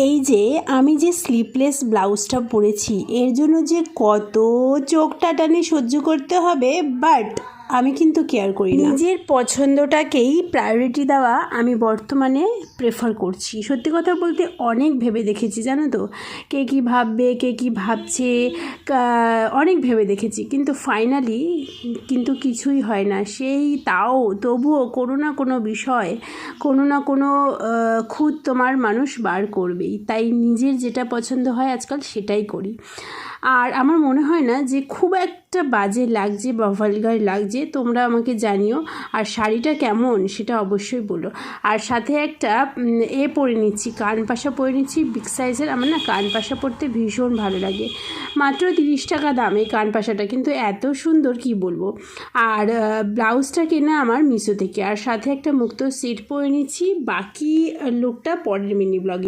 এই যে আমি যে স্লিভলেস ব্লাউজটা পরেছি এর জন্য যে কত চোখ টাটানি সহ্য করতে হবে, বাট আমি কিন্তু কেয়ার করি না। নিজের পছন্দটাকেই প্রায়োরিটি দেওয়া আমি বর্তমানে প্রেফার করছি। সত্যি কথা বলতে অনেক ভেবে দেখেছি, জানো তো, কে কী ভাববে, কে কী ভাবছে, অনেক ভেবে দেখেছি, কিন্তু ফাইনালি কিন্তু কিছুই হয় না। তবুও কোনো না কোনো বিষয়, কোনো না কোনো খুঁত তোমার মানুষ বার করবেই। তাই নিজের যেটা পছন্দ হয় আজকাল সেটাই করি। আর আমার মনে হয় না যে খুব একটা বাজে লাগছে বা ভালগার লাগছে। তোমরা আমাকে জানিও। আর শাড়িটা কেমন সেটা অবশ্যই বলো। আর সাথে একটা পরে নিচ্ছি, কানপাশা পরে নিচ্ছি বিগ সাইজের। আমার না কানপাশা পরতে ভীষণ ভালো লাগে। মাত্র 30 টাকা দাম এই কানপাশাটা, কিন্তু এত সুন্দর কি বলবো। আর ব্লাউজটা কেনা আমার মিশো থেকে। আর সাথে একটা মুক্তো সেট পরে নিচ্ছি। বাকি লুকটা পরের মিনি ব্লগ